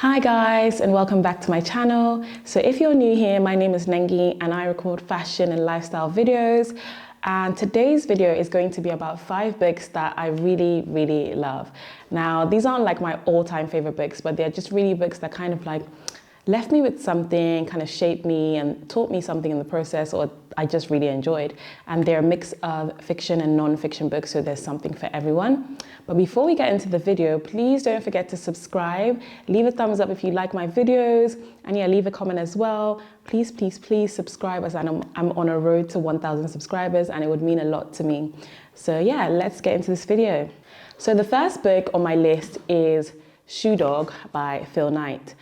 Hi guys, and welcome back to my channel. So if you're new here, my name is Nengi and I record fashion and lifestyle videos. And today's video is going to be about 5 books that I really love. Now, these aren't like my all-time favorite books, but they're just really books that kind of like left me with something, kind of shaped me and taught me something in the process, or I just really enjoyed. And they're a mix of fiction and non-fiction books, so there's something for everyone. But before we get into the video, please don't forget to subscribe, leave a thumbs up if you like my videos, and yeah, leave a comment as well. Please subscribe, as I'm on a road to 1,000 subscribers and it would mean a lot to me. So yeah, let's get into this video. So the first book on my list is Shoe Dog by Phil Knight.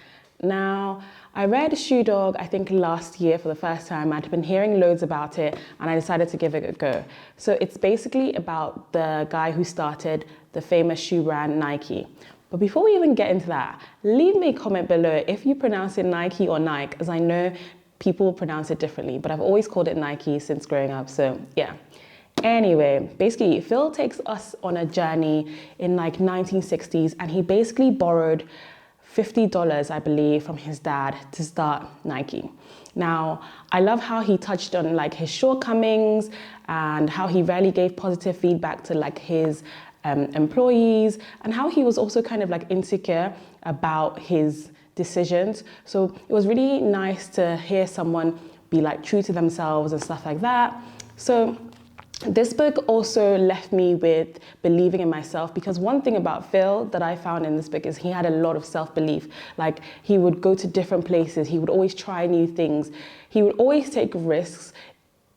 Now, I read Shoe Dog, I think last year for the first time. I'd been hearing loads about it and I decided to give it a go. So it's basically about the guy who started the famous shoe brand Nike. But before we even get into that, leave me a comment below if you pronounce it Nike or Nike, as I know people pronounce it differently, but I've always called it Nike since growing up, so yeah. Anyway, basically, Phil takes us on a journey in like 1960s and he basically borrowed $50, I believe, from his dad to start Nike. Now, I love how he touched on like his shortcomings and how he rarely gave positive feedback to like his employees, and how he was also kind of like insecure about his decisions. So it was really nice to hear someone be like true to themselves and stuff like that. So this book also left me with believing in myself, because one thing about Phil that I found in this book is he had a lot of self-belief. Like, he would go to different places, he would always try new things, he would always take risks.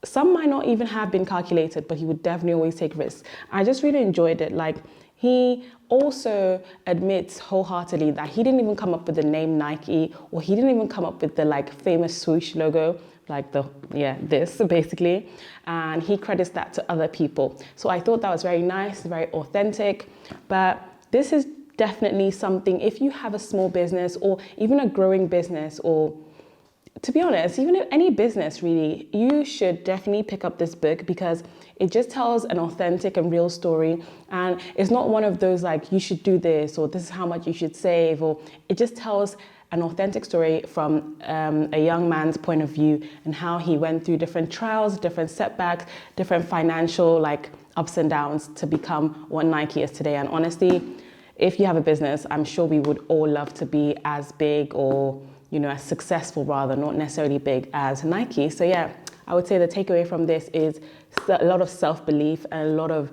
Some might not even have been calculated, but he would definitely always take risks. I just really enjoyed it. Like, he also admits wholeheartedly that he didn't even come up with the name Nike, or he didn't even come up with the like famous swoosh logo, like this basically, and he credits that to other people. So I thought that was very nice, very authentic. But this is definitely something, if you have a small business or even a growing business, or to be honest, even any business really, you should definitely pick up this book, because it just tells an authentic and real story. And it's not one of those like, you should do this, or this is how much you should save, or it just tells an authentic story from a young man's point of view, and how he went through different trials, different setbacks, different financial like ups and downs to become what Nike is today. And honestly, if you have a business, I'm sure we would all love to be as big, or as successful rather, not necessarily big, as Nike. So yeah, I would say the takeaway from this is a lot of self-belief and a lot of,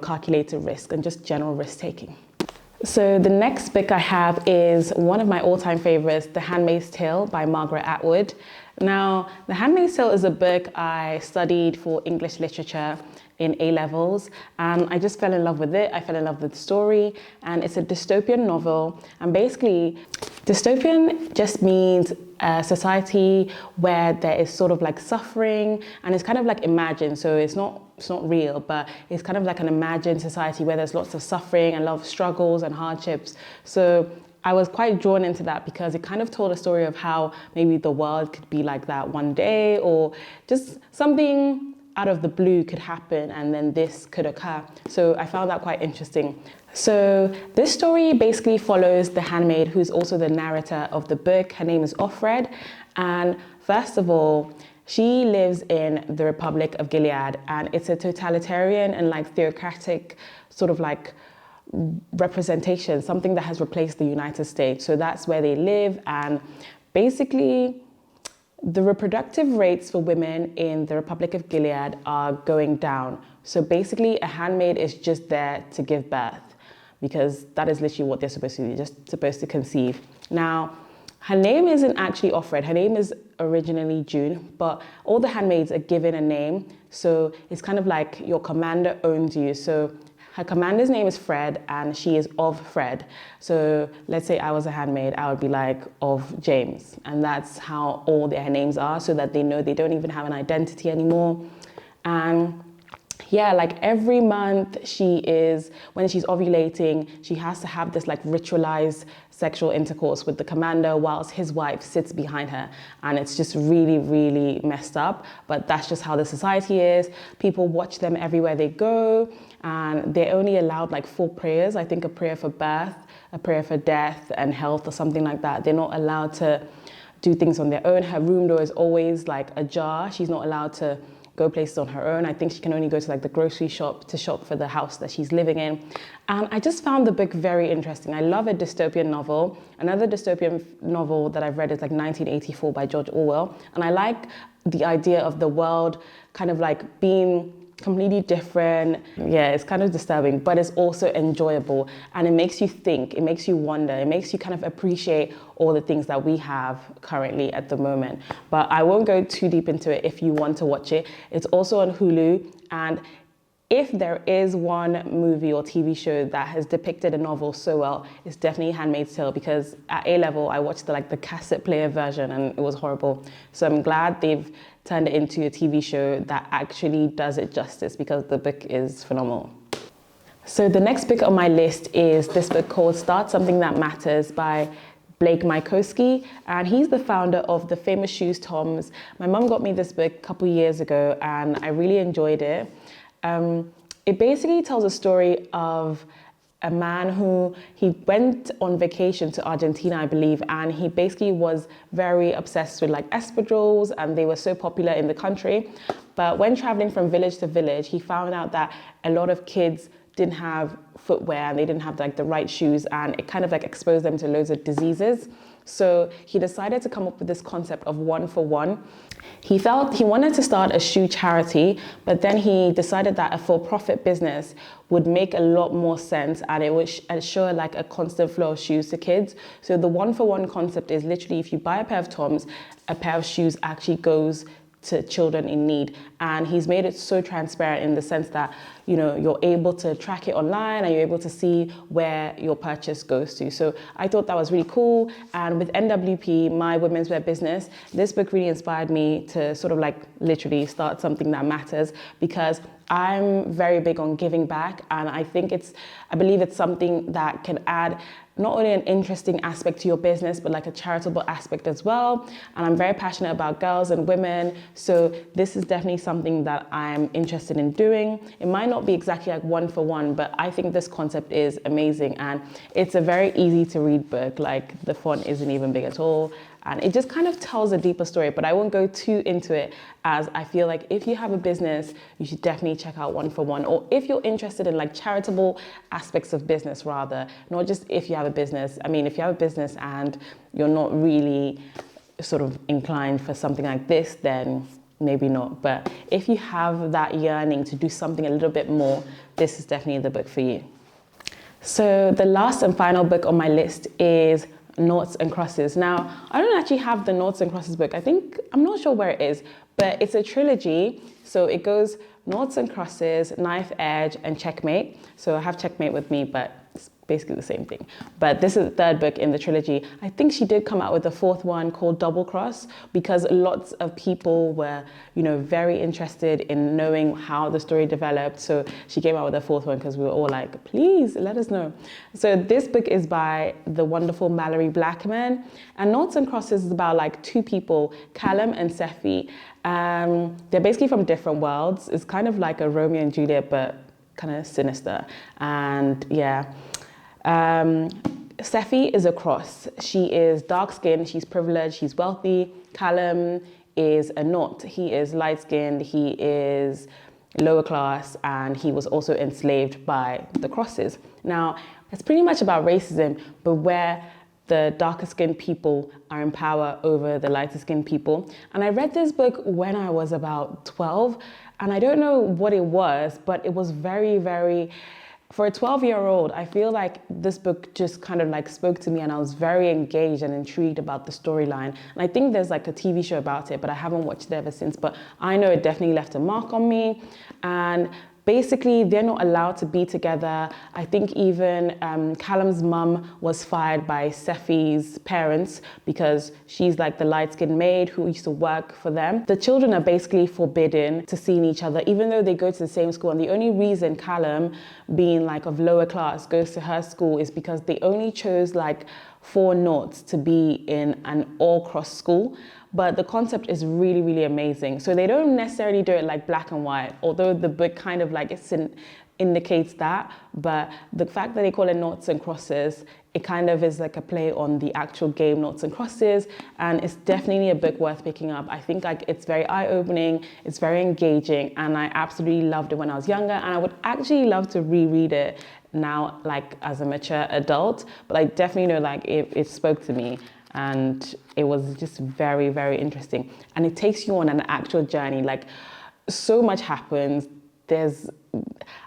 calculated risk and just general risk taking. So the next book I have is one of my all-time favorites, The Handmaid's Tale by Margaret Atwood. Now, The Handmaid's Tale is a book I studied for English literature in A-levels, and I just fell in love with it. I fell in love with the story, and it's a dystopian novel. And basically, dystopian just means a society where there is sort of like suffering, and it's kind of like imagined. So it's not real, but it's kind of like an imagined society where there's lots of suffering and a lot of struggles and hardships. So I was quite drawn into that, because it kind of told a story of how maybe the world could be like that one day, or just something out of the blue could happen and then this could occur. So I found that quite interesting. So this story basically follows the handmaid, who's also the narrator of the book. Her name is Offred. And first of all, she lives in the Republic of Gilead, and it's a totalitarian and like theocratic sort of like representation, something that has replaced the United States. So that's where they live, and basically the reproductive rates for women in the Republic of Gilead are going down. So basically a handmaid is just there to give birth, because that is literally what they're supposed to do, just supposed to conceive. Now, her name isn't actually Offred, her name is originally June, but all the handmaids are given a name. So it's kind of like your commander owns you. So her commander's name is Fred, and she is of Fred. So let's say I was a handmaid, I would be like of James. And that's how all their names are, so that they know they don't even have an identity anymore. And yeah, like every month when she's ovulating, she has to have this like ritualized sexual intercourse with the commander whilst his wife sits behind her. And it's just really, really messed up. But that's just how the society is. People watch them everywhere they go. And they're only allowed like 4 prayers. I think a prayer for birth, a prayer for death and health or something like that. They're not allowed to do things on their own. Her room door is always like ajar. She's not allowed to go places on her own. I think she can only go to like the grocery shop to shop for the house that she's living in. And I just found the book very interesting. I love a dystopian novel. Another dystopian novel that I've read is like 1984 by George Orwell. And I like the idea of the world kind of like being completely different. Yeah, it's kind of disturbing, but it's also enjoyable, and it makes you think, it makes you wonder, it makes you kind of appreciate all the things that we have currently at the moment. But I won't go too deep into it if you want to watch it. It's also on Hulu, and if there is one movie or TV show that has depicted a novel so well, it's definitely Handmaid's Tale, because at A-level, I watched the cassette player version and it was horrible. So I'm glad they've turned it into a TV show that actually does it justice, because the book is phenomenal. So the next book on my list is this book called Start Something That Matters by Blake Mycoskie, and he's the founder of the famous shoes Toms. My mum got me this book a couple years ago and I really enjoyed it. It basically tells a story of a man he went on vacation to Argentina, I believe, and he basically was very obsessed with like espadrilles, and they were so popular in the country. But when traveling from village to village, he found out that a lot of kids didn't have footwear and they didn't have like the right shoes, and it kind of like exposed them to loads of diseases. So he decided to come up with this concept of 1 for 1. He felt he wanted to start a shoe charity, but then he decided that a for-profit business would make a lot more sense, and it would ensure like a constant flow of shoes to kids. So the 1 for 1 concept is literally, if you buy a pair of Toms, a pair of shoes actually goes to children in need. And he's made it so transparent in the sense that, you know, you're able to track it online and you're able to see where your purchase goes to. So I thought that was really cool. And with NWP, my women's wear business, this book really inspired me to sort of like literally start something that matters, because I'm very big on giving back. And I believe it's something that can add not only an interesting aspect to your business, but like a charitable aspect as well. And I'm very passionate about girls and women. So this is definitely something that I'm interested in doing. It might not be exactly like 1 for 1, but I think this concept is amazing. And it's a very easy to read book. Like the font isn't even big at all. And it just kind of tells a deeper story, but I won't go too into it, as I feel like if you have a business, you should definitely check out 1 for 1. Or if you're interested in like charitable aspects of business rather, not just if you have a business. I mean, if you have a business and you're not really sort of inclined for something like this, then maybe not. But if you have that yearning to do something a little bit more, this is definitely the book for you. So the last and final book on my list is Noughts and Crosses. Now, I don't actually have the Noughts and Crosses book. I'm not sure where it is, but it's a trilogy. So it goes Noughts and Crosses, Knife Edge, and Checkmate. So I have Checkmate with me, but it's basically the same thing. But this is the third book in the trilogy. I think she did come out with a fourth one called Double Cross, because lots of people were, you know, very interested in knowing how the story developed. So she came out with a fourth one because we were all like, please let us know. So this book is by the wonderful Mallory Blackman, and Noughts and Crosses is about like 2 people, Callum and Seffi. They're basically from different worlds. It's kind of like a Romeo and Juliet, but kind of sinister. And yeah. Seffi is a cross. She is dark-skinned, she's privileged, she's wealthy. Callum is a knot. He is light-skinned, he is lower class, and he was also enslaved by the crosses. Now, it's pretty much about racism, but where the darker-skinned people are in power over the lighter-skinned people. And I read this book when I was about 12, and I don't know what it was, but it was very, very... For a 12-year-old, I feel like this book just kind of like spoke to me, and I was very engaged and intrigued about the storyline. And I think there's like a TV show about it, but I haven't watched it ever since. But I know it definitely left a mark on me. And basically they're not allowed to be together. I think even Callum's mum was fired by Seffi's parents because she's like the light-skinned maid who used to work for them. The children are basically forbidden to seeing each other, even though they go to the same school. And the only reason Callum, being like of lower class, goes to her school is because they only chose like 4 Norths to be in an all-cross school. But the concept is really, really amazing. So they don't necessarily do it like black and white, although the book kind of like indicates that. But the fact that they call it Noughts and Crosses, it kind of is like a play on the actual game Noughts and Crosses, and it's definitely a book worth picking up. I think like it's very eye-opening, it's very engaging, and I absolutely loved it when I was younger, and I would actually love to reread it now, like as a mature adult. But I definitely know like it spoke to me, and it was just very, very interesting. And it takes you on an actual journey. Like, so much happens.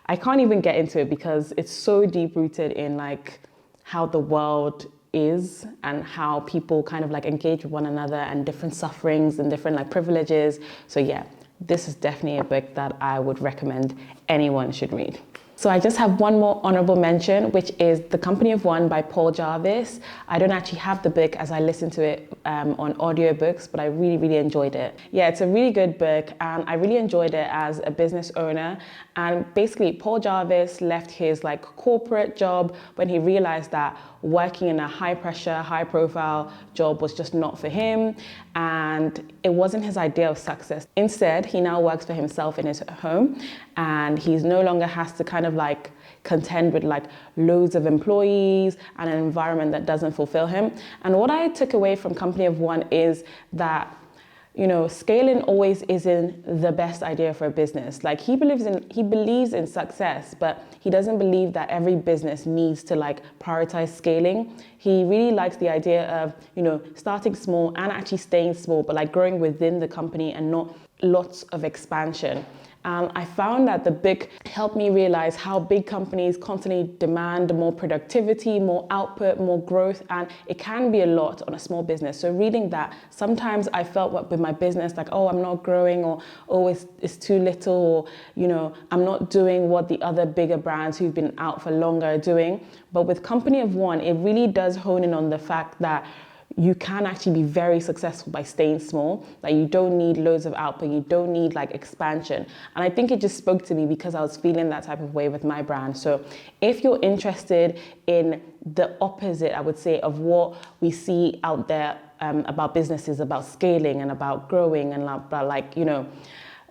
I can't even get into it because it's so deep rooted in like how the world is and how people kind of like engage with one another and different sufferings and different like privileges. So yeah, this is definitely a book that I would recommend anyone should read. So I just have one more honorable mention, which is The Company of One by Paul Jarvis. I don't actually have the book as I listened to it on audiobooks, but I really, really enjoyed it. Yeah, it's a really good book, and I really enjoyed it as a business owner. And basically, Paul Jarvis left his like corporate job when he realized that working in a high pressure, high profile job was just not for him, and it wasn't his idea of success. Instead, he now works for himself in his home, and he's no longer has to kind of like contend with like loads of employees and an environment that doesn't fulfill him. And what I took away from Company of One is that, you know, scaling always isn't the best idea for a business. Like he believes in success, but he doesn't believe that every business needs to like prioritize scaling. He really likes the idea of, you know, starting small and actually staying small, but like growing within the company and not lots of expansion. I found that the book helped me realize how big companies constantly demand more productivity, more output, more growth, and it can be a lot on a small business. So reading that, sometimes I felt with my business like, oh, I'm not growing, or oh, it's too little, or, you know, I'm not doing what the other bigger brands who've been out for longer are doing. But with Company of One, it really does hone in on the fact that you can actually be very successful by staying small. Like you don't need loads of output, you don't need like expansion. And I think it just spoke to me because I was feeling that type of way with my brand. So if you're interested in the opposite, I would say, of what we see out there about businesses, about scaling and about growing and about like, you know,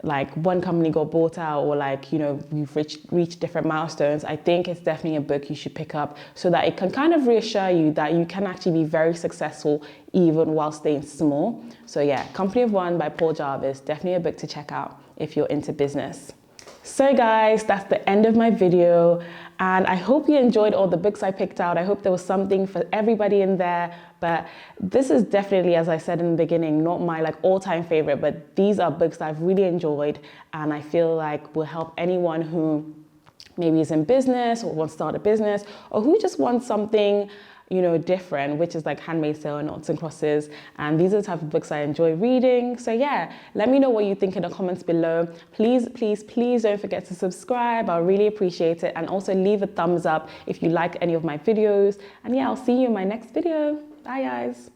like one company got bought out, or like, you know, we've reached different milestones, I think it's definitely a book you should pick up so that it can kind of reassure you that you can actually be very successful even while staying small. So yeah, Company of One by Paul Jarvis, definitely a book to check out if you're into business. So guys, that's the end of my video, and I hope you enjoyed all the books I picked out. I hope there was something for everybody in there, but this is definitely, as I said in the beginning, not my like all-time favorite, but these are books that I've really enjoyed and I feel like will help anyone who maybe is in business or wants to start a business, or who just wants something, you know, different, which is like Handmaids Tale and Noughts and Crosses. And these are the type of books I enjoy reading. So yeah, let me know what you think in the comments below. Please, please, please don't forget to subscribe. I'll really appreciate it. And also leave a thumbs up if you like any of my videos. And yeah, I'll see you in my next video. Bye guys.